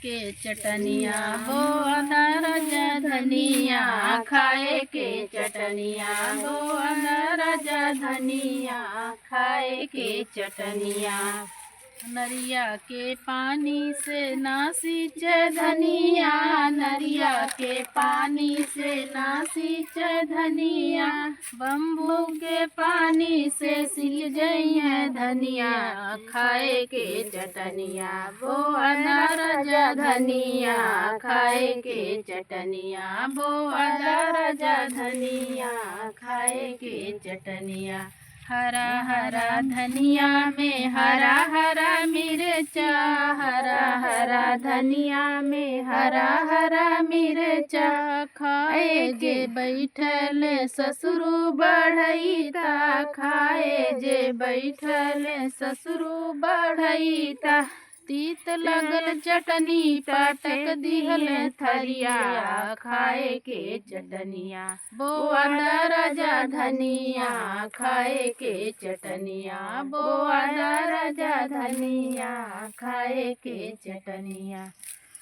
के चटनिया हो राजा धनिया खाए के चटनिया हो राजा धनिया खाए के चटनिया। नरिया के पानी से नासीच धनिया, नरिया के पानी से नासीच धनिया, बम्बू के पानी से सिल जइए धनिया खाए के चटनिया वो राजा धनिया खाए के चटनिया वो राजा धनिया खाए के चटनिया। हरा हरा धनिया में हरा हरा मिर्चा, हरा हरा धनिया में हरा हरा मिर्चा, खाए जे बैठल ससुरु बढ़ैता, खाए जे बैठल ससुरु बढ़ैता, तीत लगल चटनी पटक दिहल थरिया खाए के चटनिया बोआ राजा धनिया खाए के चटनिया बोआ राजा धनिया खाए के चटनिया।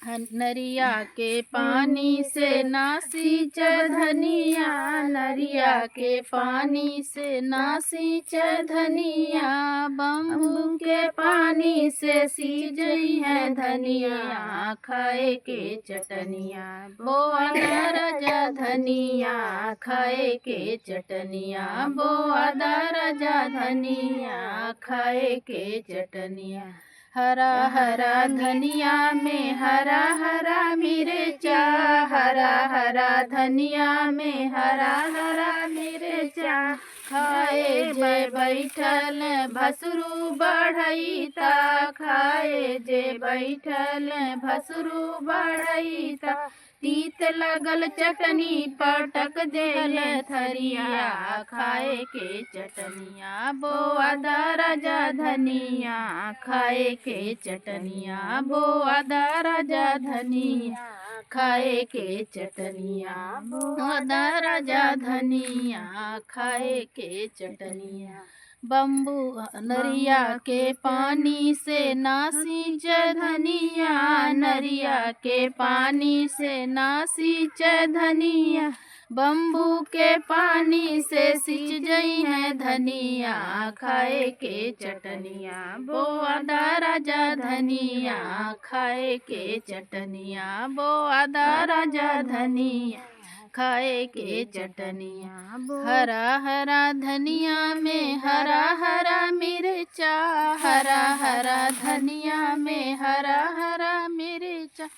नरिया के पानी से नासीच धनिया, नरिया के पानी से नासीच धनिया, बम्बू के पानी से सीजई है धनिया खाए के चटनिया बोआ राजा धनिया खाए के चटनिया बोआ राजा धनिया खाए के चटनिया। हरा हरा धनिया में हरा हरा मिर्चा, हरा हरा धनिया में हरा हरा मिर्चा, खाए जे बैठल भसुरु बढ़ैता, खाए जे बैठल भसुरु बढ़ैता, तीत लगल चटनी पटक देल थरिया खाए के चटनिया बोआ राजा धनिया खाए के चटनिया बोआ राजा धनिया खाए के चटनिया बोआ राजा धनिया खाए के चटनिया। बम्बू नरिया के पानी से नासीच धनिया, नरिया के पानी से नासीच धनिया, बम्बू के पानी से सिंच जई है धनिया खाए के चटनिया बोआ राजा धनिया खाए के चटनिया बोआ राजा धनिया खाए के चटनिया। हरा हरा धनिया में हरा हरा मिर्चा, हरा हरा धनिया में हरा हरा मिर्चा,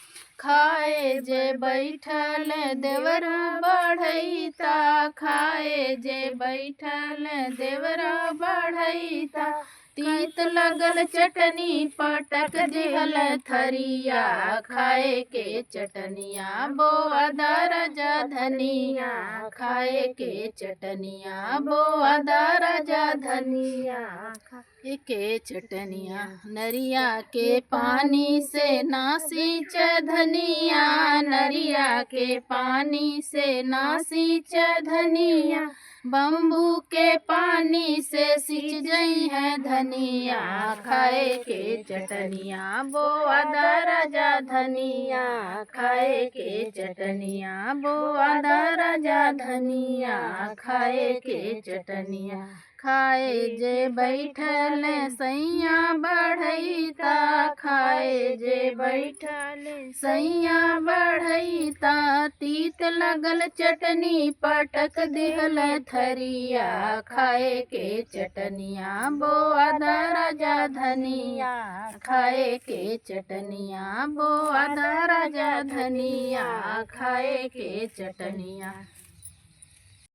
खाए जे बैठल देवरा बढ़ैता, खाए जे बैठल देवरा बढ़ैता, तीत लगल चटनी पटक दिहल थरिया खाए के चटनिया बोआ राजा धनिया खाए के चटनिया बोआ राजा धनिया खाए के चटनिया। नरिया के पानी से नासीच धनिया, नरिया के पानी से नासीच धनिया, बम्बू के पानी से सिंच जई है धनिया खाए के चटनिया बोआ राजा धनिया खाए के चटनिया बोआ राजा धनिया खाए के चटनिया। खाए जे बैठल सैया बढ़ैता, खाए जे बैठल सैया बढ़ैता, तीत लगल चटनी पटक दिहल थरिया खाए के चटनिया बोआ राजा धनिया खाए के चटनिया बोआ राजा धनिया खाए के चटनिया।